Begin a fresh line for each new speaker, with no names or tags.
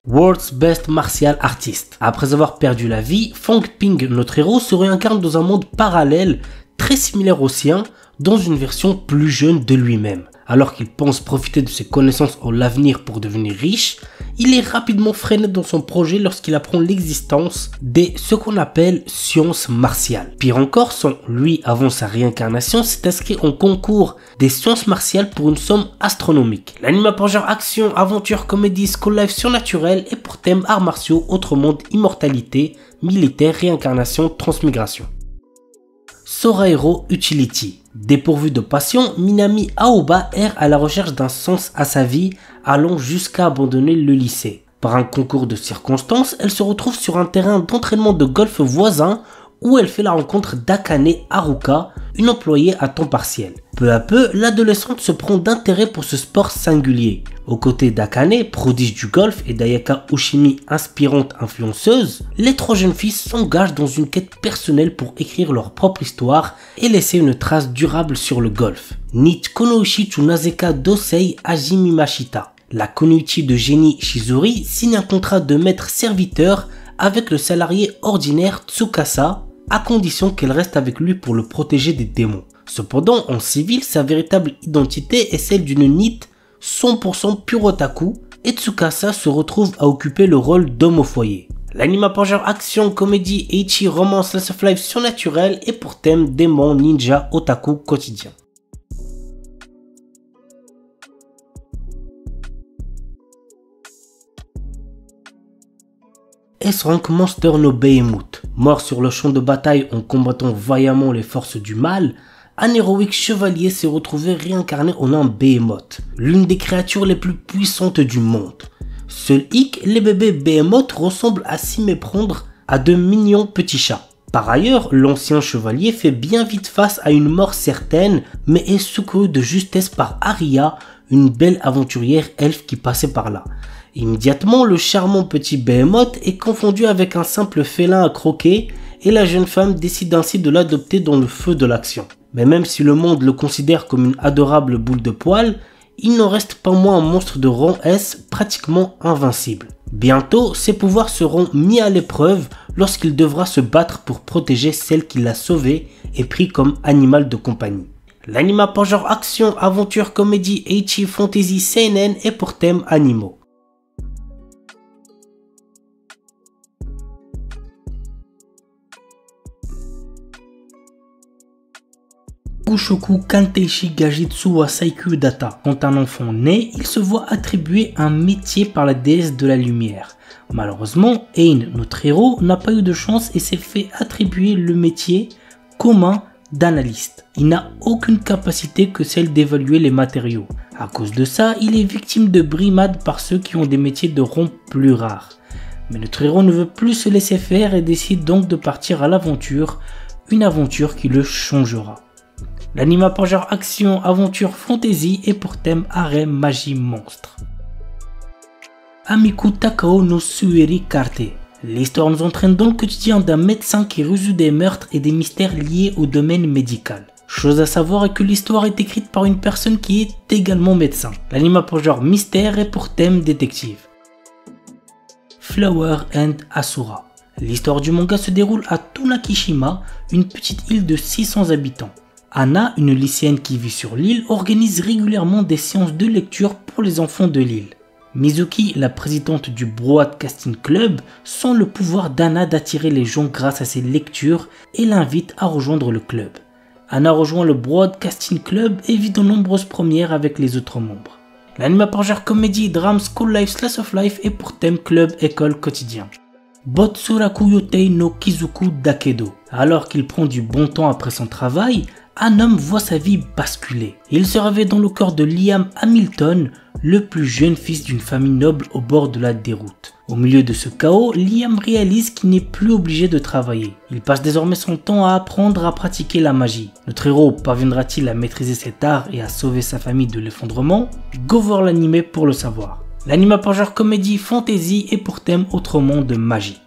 World's Best Martial Artist. Après avoir perdu la vie, Fang Ping, notre héros, se réincarne dans un monde parallèle très similaire au sien, dans une version plus jeune de lui-même. Alors qu'il pense profiter de ses connaissances en l'avenir pour devenir riche, il est rapidement freiné dans son projet lorsqu'il apprend l'existence des ce qu'on appelle sciences martiales. Pire encore, lui, avant sa réincarnation, s'est inscrit en concours des sciences martiales pour une somme astronomique. L'anime a pour genre action, aventure, comédie, school life surnaturel et pour thème arts martiaux, autre monde, immortalité, militaire, réincarnation, transmigration. Sora Hero Utility. Dépourvue de passion, Minami Aoba erre à la recherche d'un sens à sa vie, allant jusqu'à abandonner le lycée. Par un concours de circonstances, elle se retrouve sur un terrain d'entraînement de golf voisin où elle fait la rencontre d'Akane Haruka, une employée à temps partiel. Peu à peu, l'adolescente se prend d'intérêt pour ce sport singulier. Aux côtés d'Akane, prodige du golf, et d'Ayaka Ushimi, inspirante influenceuse, les trois jeunes filles s'engagent dans une quête personnelle pour écrire leur propre histoire et laisser une trace durable sur le golf. Nit Konoichi Tsunazeka Dosei Hajime Mashita. La Kunoichi de génie Shizuri signe un contrat de maître-serviteur avec le salarié ordinaire Tsukasa, à condition qu'elle reste avec lui pour le protéger des démons. Cependant, en civil, sa véritable identité est celle d'une Nit 100% pure otaku, et Tsukasa se retrouve à occuper le rôle d'homme au foyer. L'anime a pour genre action, comédie, ecchi, romance, slice of life surnaturel et pour thème démon, ninja, otaku quotidien. S-Rank Monster no Behemoth. Mort sur le champ de bataille en combattant vaillamment les forces du mal, un héroïque chevalier s'est retrouvé réincarné en un Behemoth, l'une des créatures les plus puissantes du monde. Seul hic, les bébés Behemoth ressemblent à s'y méprendre à de mignons petits chats. Par ailleurs, l'ancien chevalier fait bien vite face à une mort certaine, mais est secouru de justesse par Aria, une belle aventurière elfe qui passait par là. Immédiatement, le charmant petit Behemoth est confondu avec un simple félin à croquer et la jeune femme décide ainsi de l'adopter dans le feu de l'action. Mais même si le monde le considère comme une adorable boule de poil, il n'en reste pas moins un monstre de rang S pratiquement invincible. Bientôt, ses pouvoirs seront mis à l'épreuve lorsqu'il devra se battre pour protéger celle qui l'a sauvé et pris comme animal de compagnie. L'anime a pour genre action, aventure, comédie, ecchi, fantasy, seinen et pour thème animaux. Kushoku Kanteishi Gajitsu wa Saikyu Data. Quand un enfant naît, il se voit attribuer un métier par la déesse de la lumière. Malheureusement, Ein, notre héros, n'a pas eu de chance et s'est fait attribuer le métier commun d'analyste. Il n'a aucune capacité que celle d'évaluer les matériaux. À cause de ça, il est victime de brimades par ceux qui ont des métiers de rang plus rares. Mais notre héros ne veut plus se laisser faire et décide donc de partir à l'aventure, une aventure qui le changera. L'anime a pour genre action, aventure, fantasy et pour thème harem, magie, monstre. Amiku Takao no Sueri Karte. L'histoire nous entraîne dans le quotidien d'un médecin qui résout des meurtres et des mystères liés au domaine médical. Chose à savoir est que l'histoire est écrite par une personne qui est également médecin. L'anime a pour genre mystère et pour thème détective. Flower and Asura. L'histoire du manga se déroule à Tunakishima, une petite île de 600 habitants. Anna, une lycéenne qui vit sur l'île, organise régulièrement des séances de lecture pour les enfants de l'île. Mizuki, la présidente du Broadcasting Club, sent le pouvoir d'Anna d'attirer les gens grâce à ses lectures et l'invite à rejoindre le club. Anna rejoint le Broadcasting Club et vit de nombreuses premières avec les autres membres. L'anime a pour genre comédie, drame, school life, slice of life et pour thème club, école, quotidien. Botsuraku Yotei no Kizuku Dakedo. Alors qu'il prend du bon temps après son travail, un homme voit sa vie basculer. Il se réveille dans le corps de Liam Hamilton, le plus jeune fils d'une famille noble au bord de la déroute. Au milieu de ce chaos, Liam réalise qu'il n'est plus obligé de travailler. Il passe désormais son temps à apprendre à pratiquer la magie. Notre héros parviendra-t-il à maîtriser cet art et à sauver sa famille de l'effondrement? Go voir l'anime pour le savoir. L'anime a pour genre comédie, fantasy et pour thème autrement de magie.